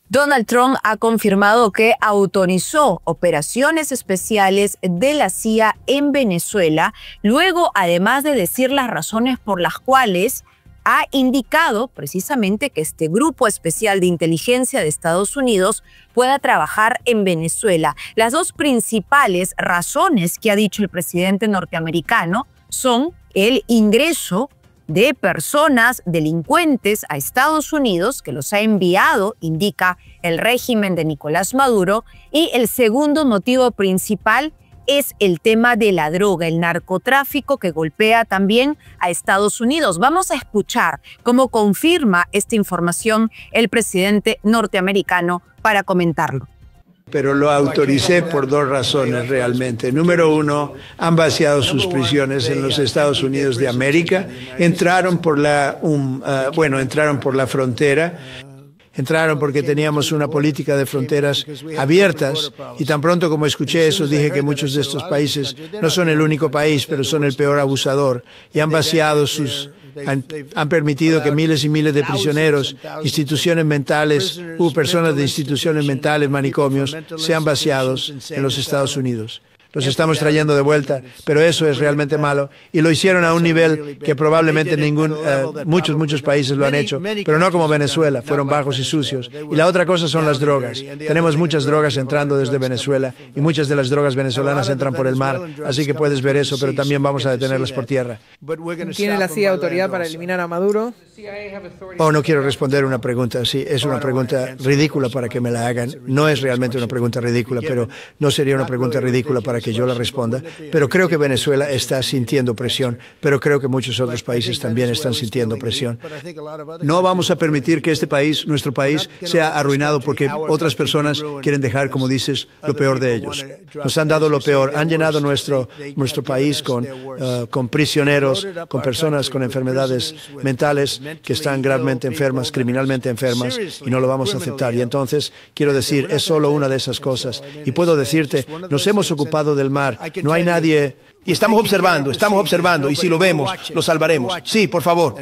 Donald Trump ha confirmado que autorizó operaciones especiales de la CIA en Venezuela, luego, además de decir las razones por las cuales ha indicado precisamente que este grupo especial de inteligencia de Estados Unidos pueda trabajar en Venezuela. Las dos principales razones que ha dicho el presidente norteamericano son el ingreso de personas delincuentes a Estados Unidos, que los ha enviado, indica el régimen de Nicolás Maduro, y el segundo motivo principal es el tema de la droga, el narcotráfico que golpea también a Estados Unidos. Vamos a escuchar cómo confirma esta información el presidente norteamericano para comentarlo. Pero lo autoricé por dos razones realmente. Número uno, han vaciado sus prisiones en los Estados Unidos de América, entraron por la frontera. Entraron porque teníamos una política de fronteras abiertas y tan pronto como escuché eso dije que muchos de estos países no son el único país, pero son el peor abusador y han vaciado han permitido que miles y miles de prisioneros, instituciones mentales personas de instituciones mentales, manicomios, sean vaciados en los Estados Unidos. Los estamos trayendo de vuelta, pero eso es realmente malo. Y lo hicieron a un nivel que probablemente muchos países lo han hecho, pero no como Venezuela, fueron bajos y sucios. Y la otra cosa son las drogas. Tenemos muchas drogas entrando desde Venezuela y muchas de las drogas venezolanas entran por el mar, así que puedes ver eso, pero también vamos a detenerlas por tierra. ¿Tiene la CIA autoridad para eliminar a Maduro? No quiero responder una pregunta. Sí, es una pregunta ridícula para que me la hagan. No es realmente una pregunta ridícula, pero no sería una pregunta ridícula para que yo la responda. Pero creo que Venezuela está sintiendo presión, pero creo que muchos otros países también están sintiendo presión. No vamos a permitir que este país, nuestro país, sea arruinado porque otras personas quieren dejar, como dices, lo peor de ellos. Nos han dado lo peor, han llenado nuestro país con prisioneros, con personas con enfermedades mentales que están gravemente enfermas, criminalmente enfermas, y no lo vamos a aceptar. Y entonces, quiero decir, es solo una de esas cosas. Y puedo decirte, nos hemos ocupado del mar, no hay nadie. Y estamos observando, y si lo vemos, lo salvaremos. Sí, por favor.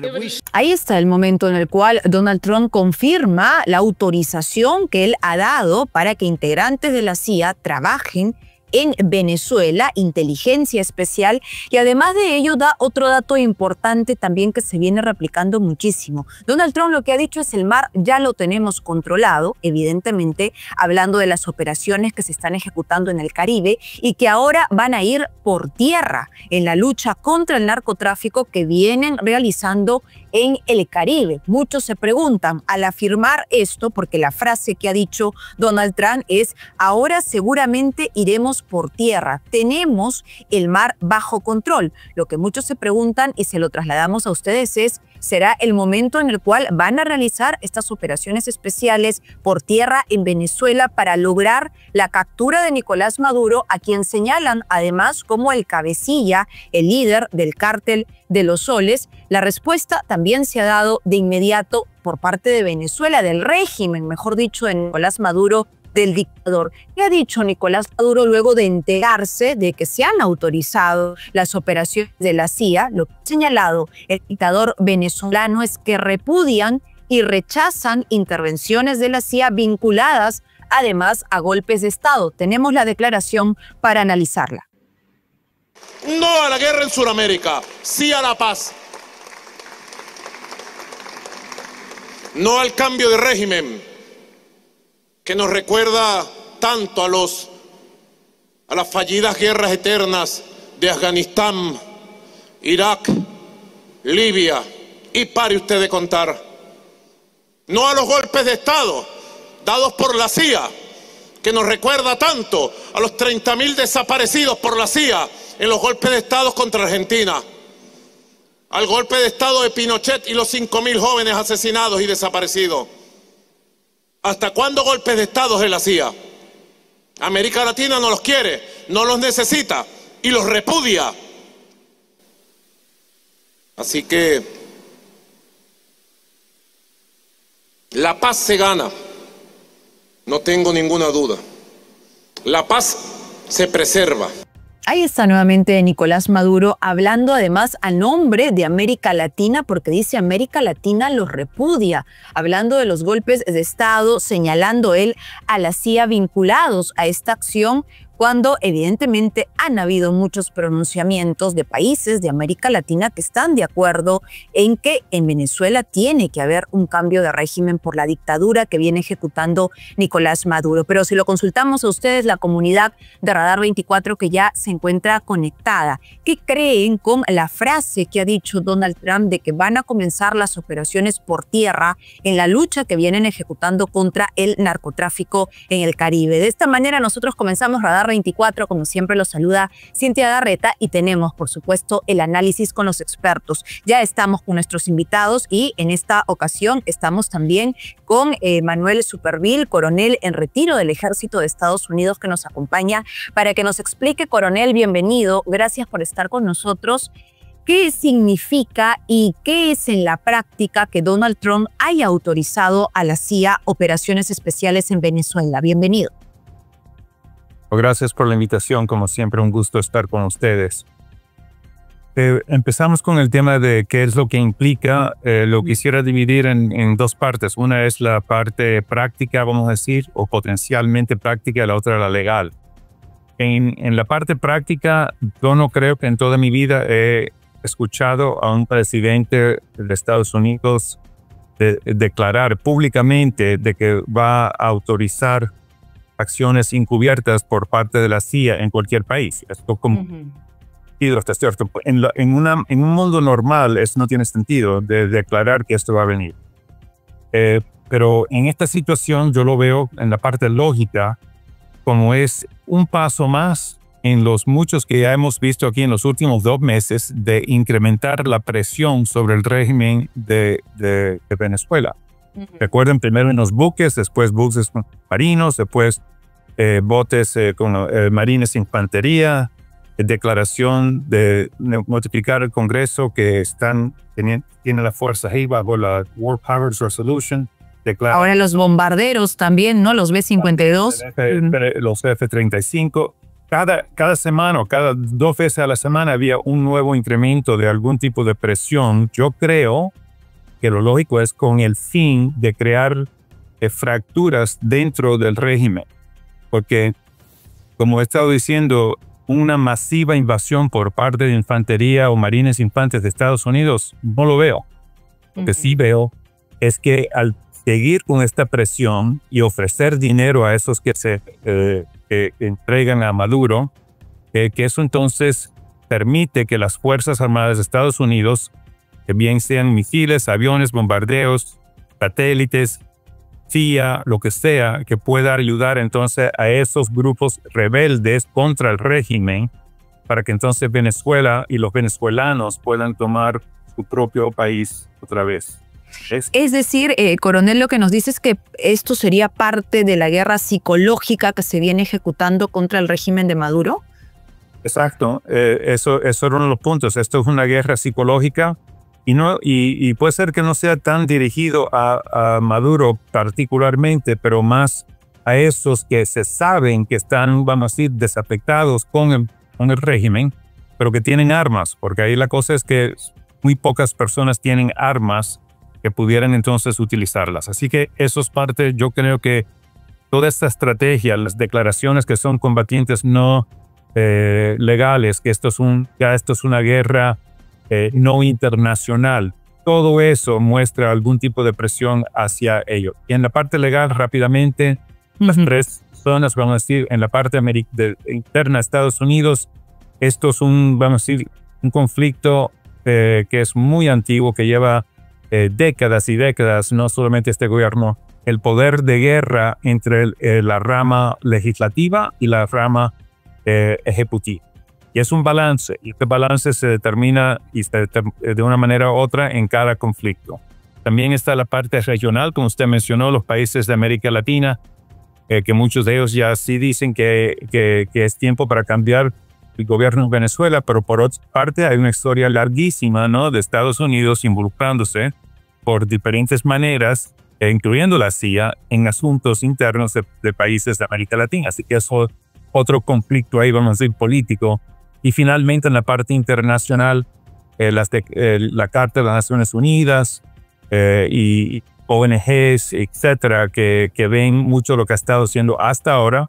Ahí está el momento en el cual Donald Trump confirma la autorización que él ha dado para que integrantes de la CIA trabajen en Venezuela, inteligencia especial, y además de ello da otro dato importante también que se viene replicando muchísimo. Donald Trump lo que ha dicho es el mar ya lo tenemos controlado, evidentemente hablando de las operaciones que se están ejecutando en el Caribe y que ahora van a ir por tierra en la lucha contra el narcotráfico que vienen realizando en el Caribe. Muchos se preguntan al afirmar esto, porque la frase que ha dicho Donald Trump es: ahora seguramente iremos por tierra, tenemos el mar bajo control. Lo que muchos se preguntan, y se lo trasladamos a ustedes, es: ¿será el momento en el cual van a realizar estas operaciones especiales por tierra en Venezuela para lograr la captura de Nicolás Maduro, a quien señalan además como el cabecilla, el líder del cártel de los soles? La respuesta también se ha dado de inmediato por parte de Venezuela, del régimen, mejor dicho, de Nicolás Maduro, del dictador. ¿Qué ha dicho Nicolás Maduro luego de enterarse de que se han autorizado las operaciones de la CIA? Lo que ha señalado el dictador venezolano es que repudian y rechazan intervenciones de la CIA vinculadas además a golpes de Estado. Tenemos la declaración para analizarla. No a la guerra en Sudamérica, sí a la paz. No al cambio de régimen que nos recuerda tanto a las fallidas guerras eternas de Afganistán, Irak, Libia, y pare usted de contar. No a los golpes de Estado dados por la CIA, que nos recuerda tanto a los 30.000 desaparecidos por la CIA en los golpes de Estado contra Argentina, al golpe de Estado de Pinochet y los 5.000 jóvenes asesinados y desaparecidos. ¿Hasta cuándo golpes de Estado de la CIA? América Latina no los quiere, no los necesita y los repudia. Así que la paz se gana, no tengo ninguna duda. La paz se preserva. Ahí está nuevamente Nicolás Maduro hablando además a nombre de América Latina, porque dice América Latina los repudia, hablando de los golpes de Estado, señalando él a la CIA vinculados a esta acción, cuando evidentemente han habido muchos pronunciamientos de países de América Latina que están de acuerdo en que en Venezuela tiene que haber un cambio de régimen por la dictadura que viene ejecutando Nicolás Maduro. Pero si lo consultamos a ustedes, la comunidad de Radar 24 que ya se encuentra conectada, ¿qué creen con la frase que ha dicho Donald Trump de que van a comenzar las operaciones por tierra en la lucha que vienen ejecutando contra el narcotráfico en el Caribe? De esta manera nosotros comenzamos Radar 24, como siempre los saluda Cintia Garreta y tenemos por supuesto el análisis con los expertos. Ya estamos con nuestros invitados y en esta ocasión estamos también con Manuel Superville, coronel en retiro del Ejército de Estados Unidos, que nos acompaña para que nos explique. Coronel, bienvenido, gracias por estar con nosotros. ¿Qué significa y qué es en la práctica que Donald Trump haya autorizado a la CIA operaciones especiales en Venezuela? Bienvenido. Gracias por la invitación, como siempre un gusto estar con ustedes. Empezamos con el tema de qué es lo que implica. Lo quisiera dividir en dos partes. Una es la parte práctica, vamos a decir, o potencialmente práctica, la otra la legal. En la parte práctica, yo no creo que en toda mi vida he escuchado a un presidente de Estados Unidos declarar públicamente de que va a autorizar acciones encubiertas por parte de la CIA en cualquier país. Esto como hasta cierto. En un mundo normal eso no tiene sentido de declarar que esto va a venir. Pero en esta situación yo lo veo en la parte lógica como es un paso más en los muchos que ya hemos visto aquí en los últimos 2 meses de incrementar la presión sobre el régimen de Venezuela. Recuerden, primero en los buques, después buques marinos, después botes con marines infantería, declaración de notificar al Congreso que tienen la fuerza ahí bajo la War Powers Resolution. Ahora los bombarderos también, ¿no? Los B-52. Los F-35. Cada semana o cada 2 veces a la semana había un nuevo incremento de algún tipo de presión. Yo creo que lo lógico es con el fin de crear fracturas dentro del régimen. Porque, como he estado diciendo, una masiva invasión por parte de infantería o marines infantes de Estados Unidos, no lo veo. Lo que sí veo es que al seguir con esta presión y ofrecer dinero a esos que se entregan a Maduro, que eso entonces permite que las Fuerzas Armadas de Estados Unidos, que bien sean misiles, aviones, bombardeos, satélites, CIA, lo que sea, que pueda ayudar entonces a esos grupos rebeldes contra el régimen para que entonces Venezuela y los venezolanos puedan tomar su propio país otra vez. Es decir, coronel, lo que nos dice es que esto sería parte de la guerra psicológica que se viene ejecutando contra el régimen de Maduro. Exacto, eso era uno de los puntos. Esto es una guerra psicológica y puede ser que no sea tan dirigido a Maduro particularmente, pero más a esos que se saben que están, vamos a decir, desafectados con el régimen, pero que tienen armas, porque ahí la cosa es que muy pocas personas tienen armas que pudieran entonces utilizarlas. Así que eso es parte, yo creo que toda esta estrategia, las declaraciones que son combatientes no legales, que esto es una guerra no internacional, todo eso muestra algún tipo de presión hacia ellos. Y en la parte legal, rápidamente, las 3 zonas, vamos a decir, en la parte interna de Estados Unidos, esto es vamos a decir, un conflicto que es muy antiguo, que lleva décadas y décadas, no solamente este gobierno, el poder de guerra entre la rama legislativa y la rama ejecutiva. Y es un balance, y este balance se determina de una manera u otra en cada conflicto. También está la parte regional, como usted mencionó, los países de América Latina, que muchos de ellos ya sí dicen que es tiempo para cambiar el gobierno en Venezuela, pero por otra parte hay una historia larguísima, ¿no?, de Estados Unidos involucrándose por diferentes maneras, incluyendo la CIA, en asuntos internos de países de América Latina. Así que eso otro conflicto ahí, vamos a decir, político, Y finalmente en la parte internacional, la Carta de las Naciones Unidas y ONGs, etcétera, que ven mucho lo que ha estado haciendo hasta ahora.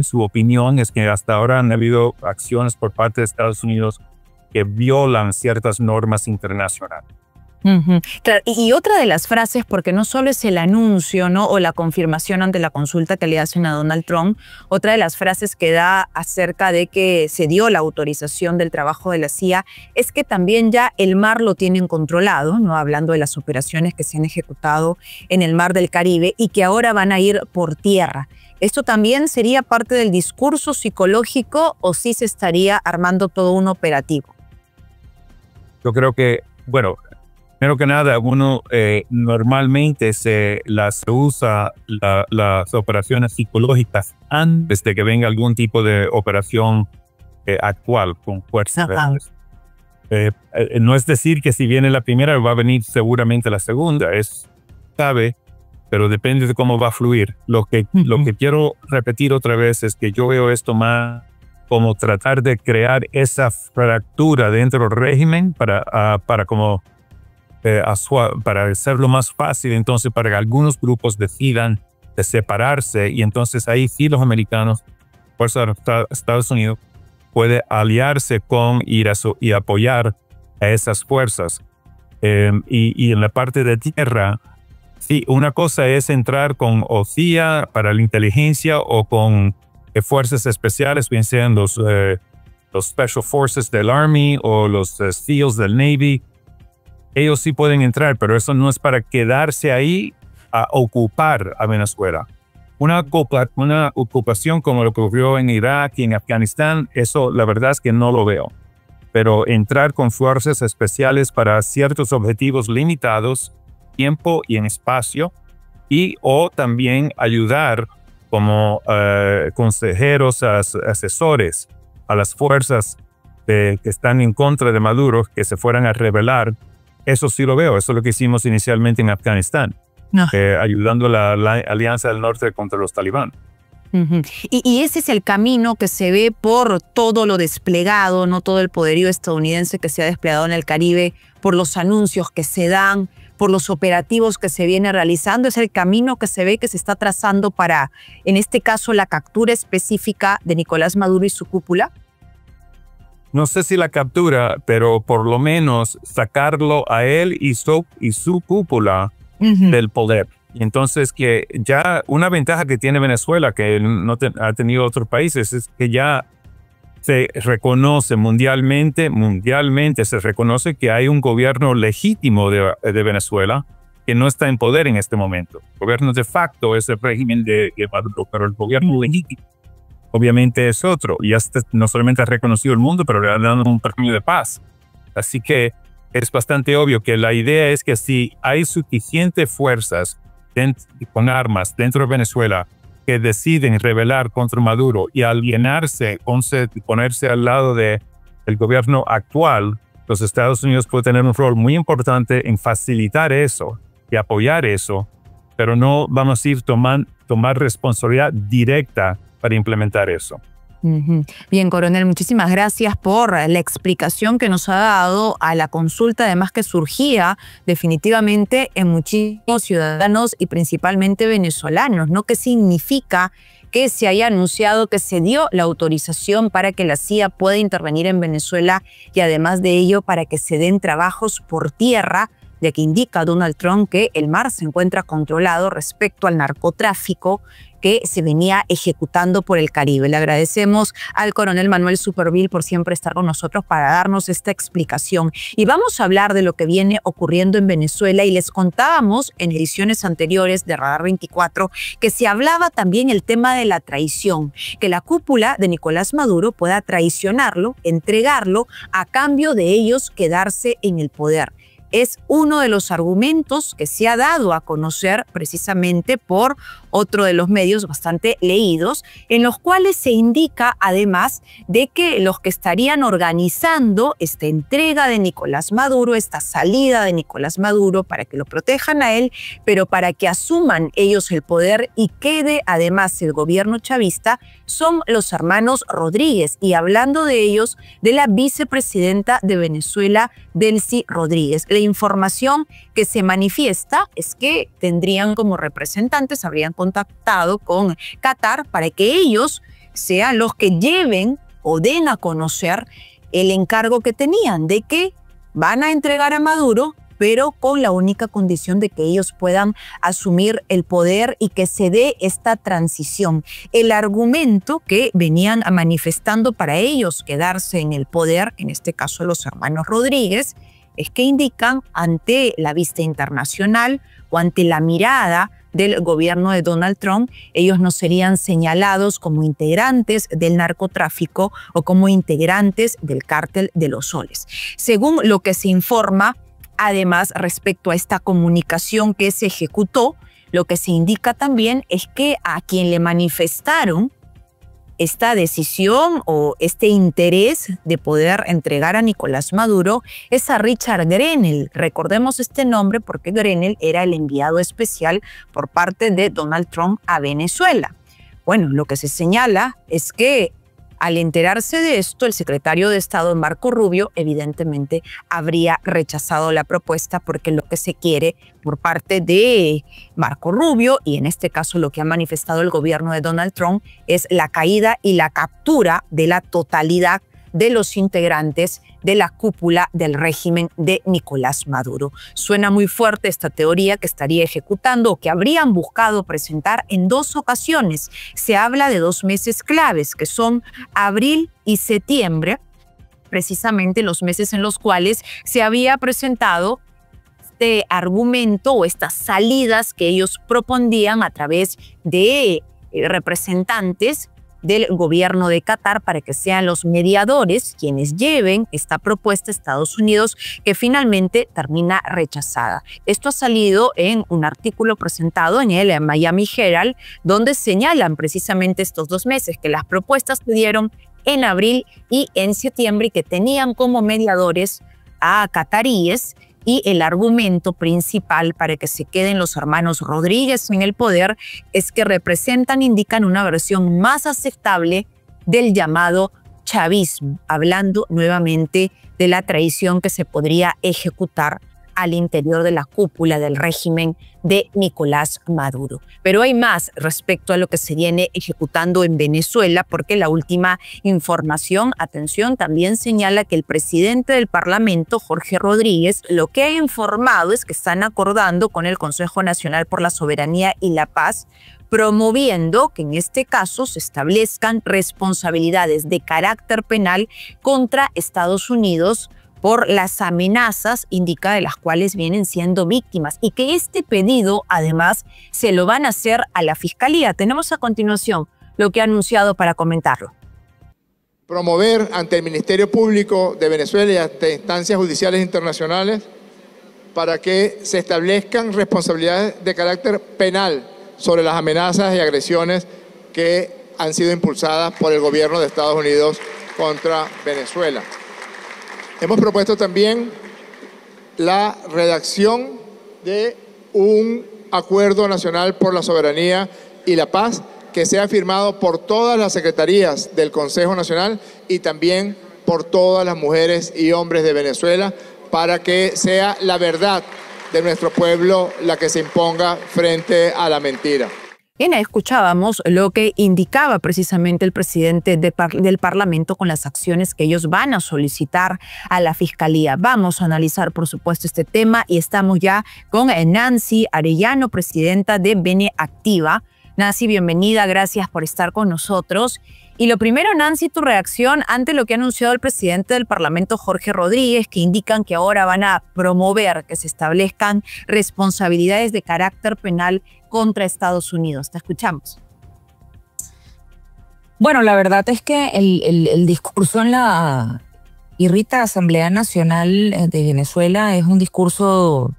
Su opinión es que hasta ahora han habido acciones por parte de Estados Unidos que violan ciertas normas internacionales. Claro, y otra de las frases, porque no solo es el anuncio, ¿no?, o la confirmación ante la consulta que le hacen a Donald Trump, otra de las frases que da acerca de que se dio la autorización del trabajo de la CIA es que también ya el mar lo tienen controlado, ¿no?, hablando de las operaciones que se han ejecutado en el mar del Caribe y que ahora van a ir por tierra. ¿Esto también sería parte del discurso psicológico o sí se estaría armando todo un operativo? Yo creo que, bueno, primero que nada, uno normalmente se usa las operaciones psicológicas antes de que venga algún tipo de operación actual con fuerza. No es decir que si viene la primera va a venir seguramente la segunda, sabe, pero depende de cómo va a fluir. Lo que quiero repetir otra vez es que yo veo esto más como tratar de crear esa fractura dentro del régimen para hacerlo más fácil, entonces para que algunos grupos decidan de separarse y entonces ahí sí los americanos, Fuerza de Estados Unidos, puede aliarse con y apoyar a esas fuerzas. Y en la parte de tierra, sí, una cosa es entrar con CIA para la inteligencia o con fuerzas especiales, bien sean los Special Forces del Army o los SEALs del Navy. Ellos sí pueden entrar, pero eso no es para quedarse ahí a ocupar a Venezuela. Una ocupación como lo que ocurrió en Irak y en Afganistán, eso la verdad es que no lo veo. Pero entrar con fuerzas especiales para ciertos objetivos limitados, tiempo y en espacio, o también ayudar como consejeros, asesores a las fuerzas que están en contra de Maduro, que se fueran a rebelar. Eso sí lo veo, eso es lo que hicimos inicialmente en Afganistán, ayudando a la Alianza del Norte contra los talibán. Y ese es el camino que se ve por todo lo desplegado, no todo el poderío estadounidense que se ha desplegado en el Caribe, por los anuncios que se dan, por los operativos que se viene realizando. Es el camino que se ve que se está trazando para, en este caso, la captura específica de Nicolás Maduro y su cúpula. No sé si la captura, pero por lo menos sacarlo a él y su cúpula del poder. Y entonces que ya una ventaja que tiene Venezuela, que no ha tenido otros países, es que ya se reconoce mundialmente se reconoce que hay un gobierno legítimo de Venezuela que no está en poder en este momento. El gobierno de facto es el régimen de Maduro, pero el gobierno legítimo obviamente es otro. Y no solamente ha reconocido el mundo, pero le ha dado un premio de paz. Así que es bastante obvio que la idea es que si hay suficientes fuerzas con armas dentro de Venezuela que deciden rebelar contra Maduro y alienarse, ponerse al lado del gobierno actual, los Estados Unidos pueden tener un rol muy importante en facilitar eso y apoyar eso, pero no vamos a ir tomar responsabilidad directa para implementar eso. Bien, coronel, muchísimas gracias por la explicación que nos ha dado a la consulta, además que surgía definitivamente en muchísimos ciudadanos y principalmente venezolanos, ¿no? ¿Qué significa que se haya anunciado que se dio la autorización para que la CIA pueda intervenir en Venezuela y además de ello para que se den trabajos por tierra, ya que indica Donald Trump que el mar se encuentra controlado respecto al narcotráfico que se venía ejecutando por el Caribe? Le agradecemos al coronel Manuel Supervielle por siempre estar con nosotros para darnos esta explicación. Y vamos a hablar de lo que viene ocurriendo en Venezuela, y les contábamos en ediciones anteriores de Radar 24 que se hablaba también el tema de la traición, que la cúpula de Nicolás Maduro pueda traicionarlo, entregarlo a cambio de ellos quedarse en el poder. es uno de los argumentos que se ha dado a conocer precisamente por otro de los medios bastante leídos, en los cuales se indica además de que los que estarían organizando esta entrega de Nicolás Maduro, esta salida de Nicolás Maduro para que lo protejan a él, pero para que asuman ellos el poder y quede además el gobierno chavista, son los hermanos Rodríguez. Y hablando de ellos, de la vicepresidenta de Venezuela, Delcy Rodríguez. La información que se manifiesta es que tendrían como representantes, habrían contactado con Qatar para que ellos sean los que lleven o den a conocer el encargo que tenían de que van a entregar a Maduro, pero con la única condición de que ellos puedan asumir el poder y que se dé esta transición. El argumento que venían manifestando para ellos quedarse en el poder, en este caso los hermanos Rodríguez, es que indican ante la vista internacional o ante la mirada del gobierno de Donald Trump, ellos no serían señalados como integrantes del narcotráfico o como integrantes del cártel de los soles. Según lo que se informa, además, respecto a esta comunicación que se ejecutó, lo que se indica también es que a quien le manifestaron esta decisión o este interés de poder entregar a Nicolás Maduro es a Richard Grenell. Recordemos este nombre porque Grenell era el enviado especial por parte de Donald Trump a Venezuela. Bueno, lo que se señala es que al enterarse de esto, el secretario de Estado, Marco Rubio, evidentemente habría rechazado la propuesta porque lo que se quiere por parte de Marco Rubio, y en este caso lo que ha manifestado el gobierno de Donald Trump, es la caída y la captura de la totalidad de los integrantes de la cúpula del régimen de Nicolás Maduro. Suena muy fuerte esta teoría que estaría ejecutando o que habrían buscado presentar en 2 ocasiones. Se habla de 2 meses claves, que son abril y septiembre, precisamente los meses en los cuales se había presentado este argumento o estas salidas que ellos proponían a través de representantes del gobierno de Qatar para que sean los mediadores quienes lleven esta propuesta a Estados Unidos, que finalmente termina rechazada. Esto ha salido en un artículo presentado en el Miami Herald, donde señalan precisamente estos 2 meses, que las propuestas se dieron en abril y en septiembre y que tenían como mediadores a cataríes, y el argumento principal para que se queden los hermanos Rodríguez en el poder es que representan, indican una versión más aceptable del llamado chavismo, hablando nuevamente de la traición que se podría ejecutar al interior de la cúpula del régimen de Nicolás Maduro. Pero hay más respecto a lo que se viene ejecutando en Venezuela, porque la última información, atención, también señala que el presidente del Parlamento, Jorge Rodríguez, lo que ha informado es que están acordando con el Consejo Nacional por la Soberanía y la Paz, promoviendo que en este caso se establezcan responsabilidades de carácter penal contra Estados Unidos por las amenazas, indica, de las cuales vienen siendo víctimas, y que este pedido además se lo van a hacer a la Fiscalía. Tenemos a continuación lo que ha anunciado para comentarlo. Promover ante el Ministerio Público de Venezuela y ante instancias judiciales internacionales para que se establezcan responsabilidades de carácter penal sobre las amenazas y agresiones que han sido impulsadas por el gobierno de Estados Unidos contra Venezuela. Hemos propuesto también la redacción de un acuerdo nacional por la soberanía y la paz que sea firmado por todas las secretarías del Consejo Nacional y también por todas las mujeres y hombres de Venezuela, para que sea la verdad de nuestro pueblo la que se imponga frente a la mentira. Bien, escuchábamos lo que indicaba precisamente el presidente del Parlamento con las acciones que ellos van a solicitar a la Fiscalía. Vamos a analizar, por supuesto, este tema y estamos ya con Nancy Arellano, presidenta de Beneactiva. Nancy, bienvenida, gracias por estar con nosotros. Y lo primero, Nancy, tu reacción ante lo que ha anunciado el presidente del Parlamento, Jorge Rodríguez, que indican que ahora van a promover que se establezcan responsabilidades de carácter penal contra Estados Unidos. Te escuchamos. Bueno, la verdad es que el discurso en la irrita Asamblea Nacional de Venezuela es un discurso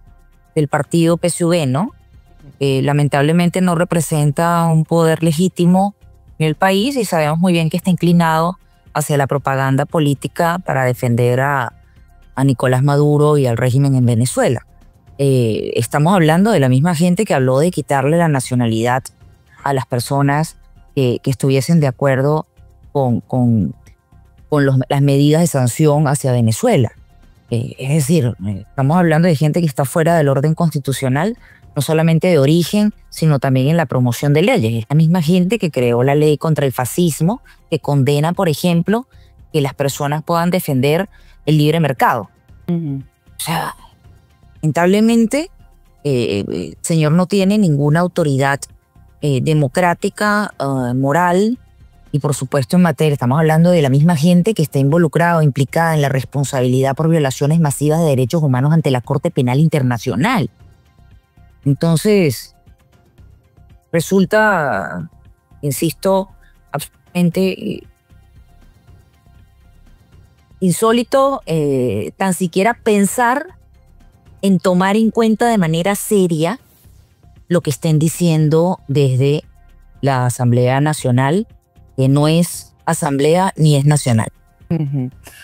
del partido PSUV, ¿no? Lamentablemente no representa un poder legítimo en el país y sabemos muy bien que está inclinado hacia la propaganda política para defender a Nicolás Maduro y al régimen en Venezuela. Estamos hablando de la misma gente que habló de quitarle la nacionalidad a las personas que estuviesen de acuerdo con las medidas de sanción hacia Venezuela. Es decir, estamos hablando de gente que está fuera del orden constitucional, no solamente de origen, sino también en la promoción de leyes. Es la misma gente que creó la ley contra el fascismo, que condena, por ejemplo, que las personas puedan defender el libre mercado. O sea, lamentablemente, el señor no tiene ninguna autoridad democrática, moral, y por supuesto en materia, estamos hablando de la misma gente que está involucrada o implicada en la responsabilidad por violaciones masivas de derechos humanos ante la Corte Penal Internacional. Entonces, resulta, insisto, absolutamente insólito tan siquiera pensar en tomar en cuenta de manera seria lo que estén diciendo desde la Asamblea Nacional, que no es asamblea ni es nacional.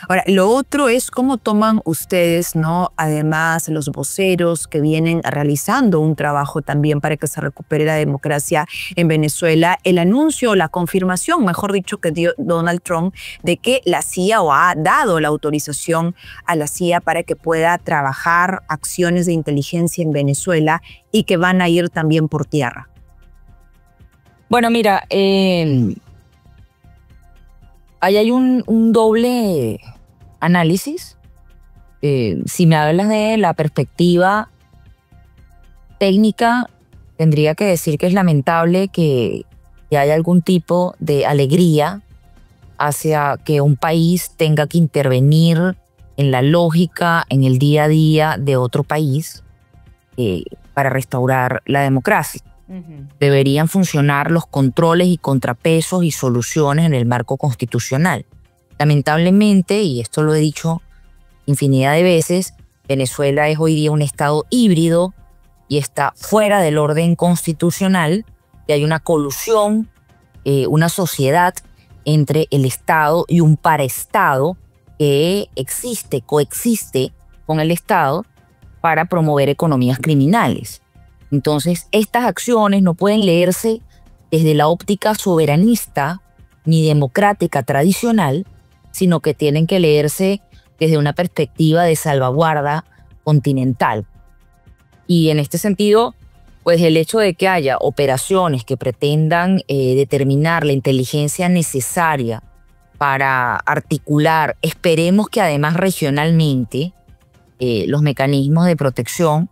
Ahora, lo otro es cómo toman ustedes, ¿no? Además, los voceros que vienen realizando un trabajo también para que se recupere la democracia en Venezuela, el anuncio, la confirmación, mejor dicho, que dio Donald Trump de que la CIA o ha dado la autorización a la CIA para que pueda trabajar acciones de inteligencia en Venezuela y que van a ir también por tierra. Bueno, mira, ahí hay un doble análisis. Si me hablas de la perspectiva técnica, tendría que decir que es lamentable que haya algún tipo de alegría hacia que un país tenga que intervenir en la lógica, en el día a día de otro país para restaurar la democracia. Deberían funcionar los controles y contrapesos y soluciones en el marco constitucional. Lamentablemente, y esto lo he dicho infinidad de veces, Venezuela es hoy día un estado híbrido y está fuera del orden constitucional, y hay una colusión, una sociedad entre el Estado y un paraestado que coexiste con el Estado para promover economías criminales. Entonces, estas acciones no pueden leerse desde la óptica soberanista ni democrática tradicional, sino que tienen que leerse desde una perspectiva de salvaguarda continental. Y en este sentido, pues el hecho de que haya operaciones que pretendan determinar la inteligencia necesaria para articular, esperemos que además regionalmente, los mecanismos de protección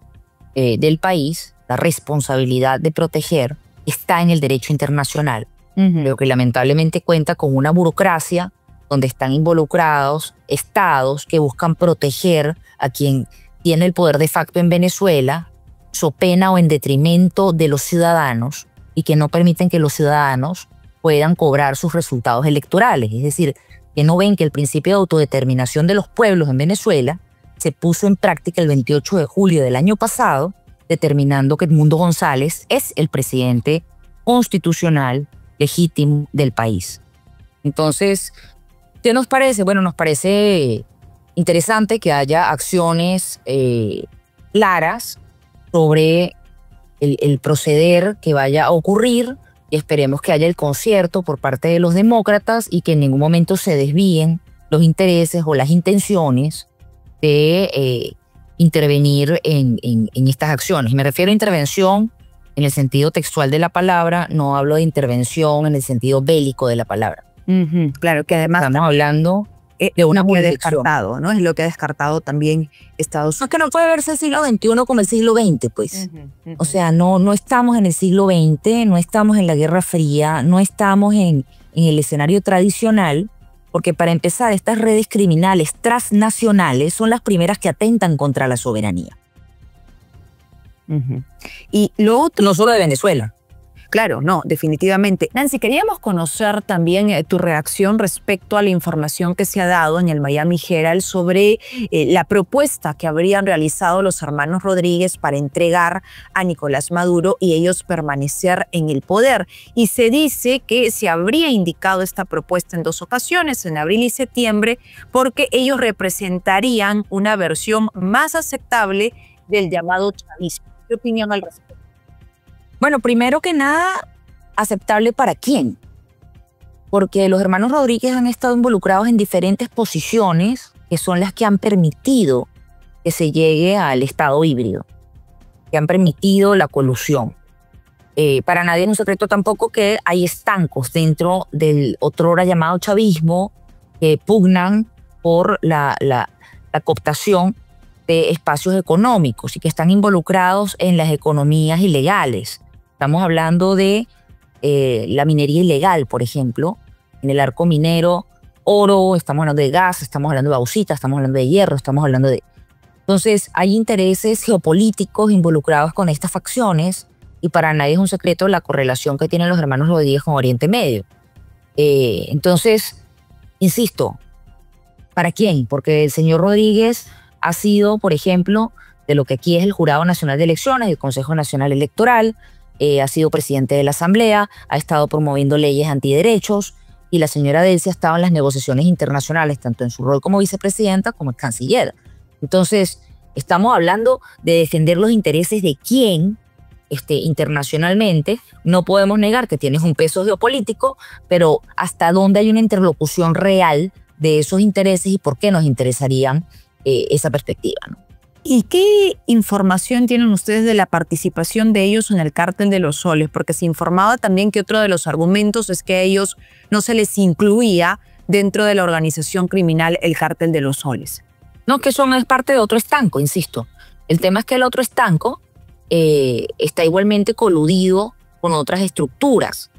del país, la responsabilidad de proteger, está en el derecho internacional, pero que lamentablemente cuenta con una burocracia donde están involucrados estados que buscan proteger a quien tiene el poder de facto en Venezuela, so pena o en detrimento de los ciudadanos, y que no permiten que los ciudadanos puedan cobrar sus resultados electorales. Es decir, que no ven que el principio de autodeterminación de los pueblos en Venezuela se puso en práctica el 28 de julio del año pasado, determinando que Edmundo González es el presidente constitucional legítimo del país. Entonces, ¿qué nos parece? Bueno, nos parece interesante que haya acciones claras sobre el proceder que vaya a ocurrir, y esperemos que haya el concierto por parte de los demócratas y que en ningún momento se desvíen los intereses o las intenciones de intervenir en estas acciones. Me refiero a intervención en el sentido textual de la palabra, no hablo de intervención en el sentido bélico de la palabra. Claro, que además estamos hablando de una jurisdicción. Descartado, ¿no? Es lo que ha descartado también Estados Unidos. No, es que no puede verse el siglo XXI como el siglo XX, pues. O sea, no estamos en el siglo XX, no estamos en la Guerra Fría, no estamos en el escenario tradicional, porque para empezar, estas redes criminales transnacionales son las primeras que atentan contra la soberanía. Y lo otro, no solo de Venezuela. Claro, no, definitivamente. Nancy, queríamos conocer también tu reacción respecto a la información que se ha dado en el Miami Herald sobre la propuesta que habrían realizado los hermanos Rodríguez para entregar a Nicolás Maduro y ellos permanecer en el poder. Y se dice que se habría indicado esta propuesta en 2 ocasiones, en abril y septiembre, porque ellos representarían una versión más aceptable del llamado chavismo. ¿Qué opinión al respecto? Bueno, primero que nada, ¿aceptable para quién? Porque los hermanos Rodríguez han estado involucrados en diferentes posiciones que son las que han permitido que se llegue al estado híbrido, que han permitido la colusión. Para nadie es un secreto tampoco que hay estancos dentro del otrora llamado chavismo que pugnan por la cooptación de espacios económicos y que están involucrados en las economías ilegales. Estamos hablando de la minería ilegal, por ejemplo, en el arco minero, oro, estamos hablando de gas, estamos hablando de bauxita, estamos hablando de hierro, estamos hablando de... Entonces, hay intereses geopolíticos involucrados con estas facciones y para nadie es un secreto la correlación que tienen los hermanos Rodríguez con Oriente Medio. Entonces, insisto, ¿para quién? Porque el señor Rodríguez ha sido, por ejemplo, de lo que aquí es el Jurado Nacional de Elecciones, el Consejo Nacional Electoral, ha sido presidente de la Asamblea, ha estado promoviendo leyes antiderechos y la señora Delcy ha estado en las negociaciones internacionales, tanto en su rol como vicepresidenta como canciller. Entonces, estamos hablando de defender los intereses de quién internacionalmente. No podemos negar que tienes un peso geopolítico, pero hasta dónde hay una interlocución real de esos intereses y por qué nos interesarían esa perspectiva, ¿no? ¿Y qué información tienen ustedes de la participación de ellos en el Cártel de los Soles? Porque se informaba también que otro de los argumentos es que a ellos no se les incluía dentro de la organización criminal el Cártel de los Soles. No, que eso es parte de otro estanco, insisto. El tema es que el otro estanco está igualmente coludido con otras estructuras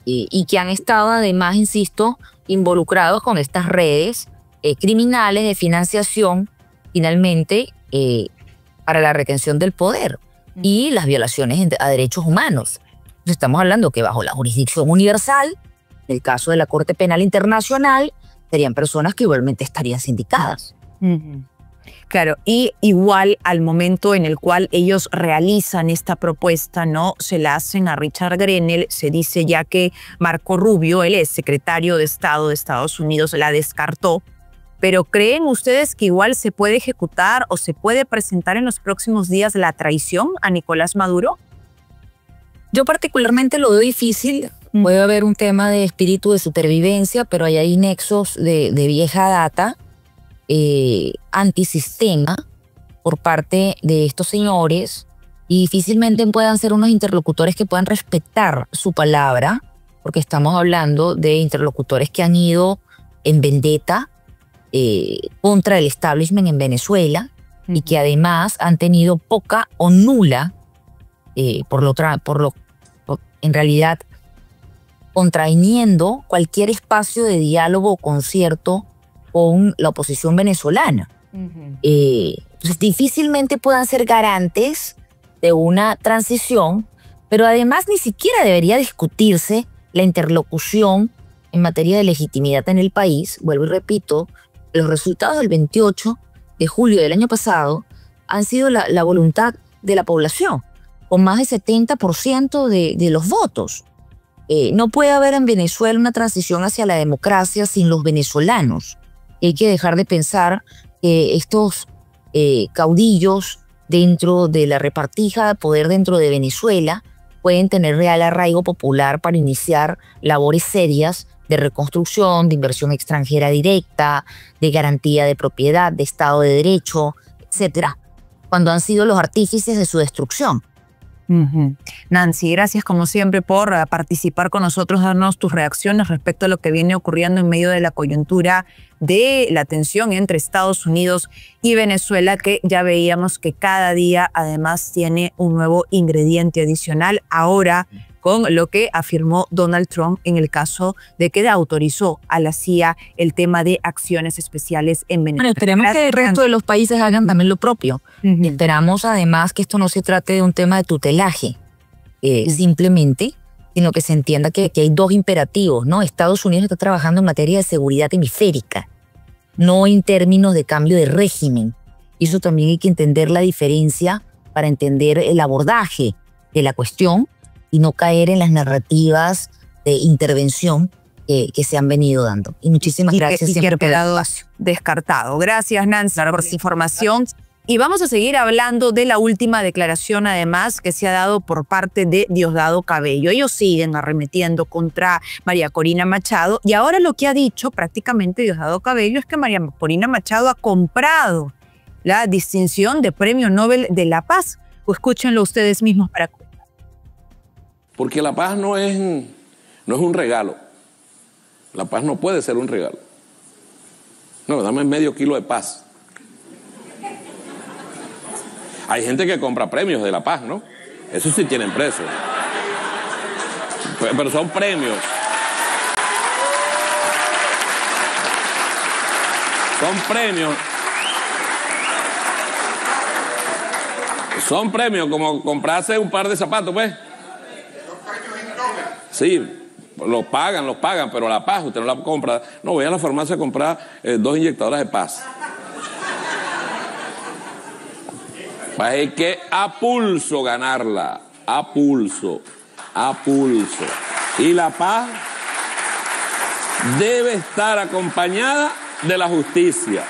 y que han estado además, insisto, involucrados con estas redes criminales de financiación, finalmente, para la retención del poder y las violaciones a derechos humanos. Entonces, estamos hablando que bajo la jurisdicción universal, en el caso de la Corte Penal Internacional, serían personas que igualmente estarían sindicadas. Claro, y igual al momento en el cual ellos realizan esta propuesta, ¿no? Se la hacen a Richard Grenell, se dice ya que Marco Rubio, él es secretario de Estado de Estados Unidos, la descartó. Pero ¿creen ustedes que igual se puede ejecutar o se puede presentar en los próximos días la traición a Nicolás Maduro? Yo particularmente lo veo difícil. Puede haber un tema de espíritu de supervivencia, pero ahí hay nexos de vieja data, antisistema por parte de estos señores y difícilmente puedan ser unos interlocutores que puedan respetar su palabra, porque estamos hablando de interlocutores que han ido en vendetta contra el establishment en Venezuela y que además han tenido poca o nula, en realidad, contraviniendo cualquier espacio de diálogo o concierto con la oposición venezolana. Entonces, difícilmente puedan ser garantes de una transición, pero además ni siquiera debería discutirse la interlocución en materia de legitimidad en el país. Vuelvo y repito, los resultados del 28 de julio del año pasado han sido la voluntad de la población, con más del 70% de los votos. No puede haber en Venezuela una transición hacia la democracia sin los venezolanos. Hay que dejar de pensar que estos caudillos dentro de la repartija de poder dentro de Venezuela pueden tener real arraigo popular para iniciar labores serias de reconstrucción, de inversión extranjera directa, de garantía de propiedad, de Estado de Derecho, etcétera, cuando han sido los artífices de su destrucción. Nancy, gracias como siempre por participar con nosotros, darnos tus reacciones respecto a lo que viene ocurriendo en medio de la coyuntura de la tensión entre Estados Unidos y Venezuela, que ya veíamos que cada día además tiene un nuevo ingrediente adicional, ahora con lo que afirmó Donald Trump en el caso de que autorizó a la CIA el tema de acciones especiales en Venezuela. Bueno, esperemos que el resto de los países hagan también lo propio. Y esperamos además que esto no se trate de un tema de tutelaje, simplemente, sino que se entienda que aquí hay dos imperativos, ¿no? Estados Unidos está trabajando en materia de seguridad hemisférica, no en términos de cambio de régimen. Y eso también hay que entender la diferencia para entender el abordaje de la cuestión y no caer en las narrativas de intervención que se han venido dando. Y muchísimas gracias. Y que ha quedado descartado. Gracias, Nancy, por esa información. Y vamos a seguir hablando de la última declaración, además, que se ha dado por parte de Diosdado Cabello. Ellos siguen arremetiendo contra María Corina Machado. Y ahora lo que ha dicho prácticamente Diosdado Cabello es que María Corina Machado ha comprado la distinción de Premio Nobel de la Paz. Pues escúchenlo ustedes mismos para... Porque la paz no es un regalo. La paz no puede ser un regalo. No, dame medio kilo de paz. Hay gente que compra premios de la paz, ¿no? Eso sí tienen precio. Pero son premios. Son premios. Son premios como comprarse un par de zapatos, pues. Sí, los pagan, pero la paz usted no la compra. No, voy a la farmacia a comprar 2 inyectadoras de paz. Hay que a pulso ganarla, a pulso. Y la paz debe estar acompañada de la justicia.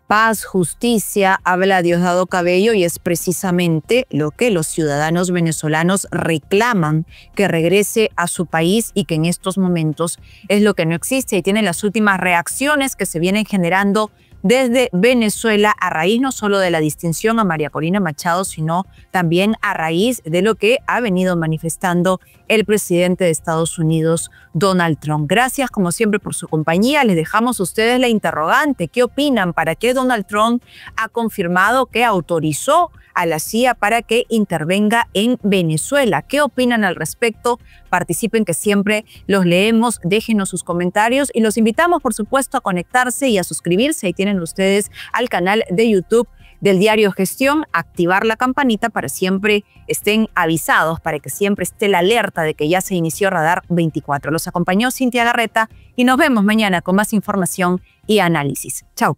Paz, justicia, habla Diosdado Cabello, y es precisamente lo que los ciudadanos venezolanos reclaman, que regrese a su país, y que en estos momentos es lo que no existe. Y tienen las últimas reacciones que se vienen generando desde Venezuela a raíz no solo de la distinción a María Corina Machado, sino también a raíz de lo que ha venido manifestando el presidente de Estados Unidos, Donald Trump. Gracias, como siempre, por su compañía. Les dejamos a ustedes la interrogante. ¿Qué opinan? ¿Para qué Donald Trump ha confirmado que autorizó a la CIA para que intervenga en Venezuela? ¿Qué opinan al respecto? Participen, que siempre los leemos. Déjenos sus comentarios y los invitamos, por supuesto, a conectarse y a suscribirse. Ahí tienen ustedes al canal de YouTube del Diario Gestión, activar la campanita para siempre estén avisados, para que siempre esté la alerta de que ya se inició Radar 24. Los acompañó Cintia Garreta y nos vemos mañana con más información y análisis. Chao.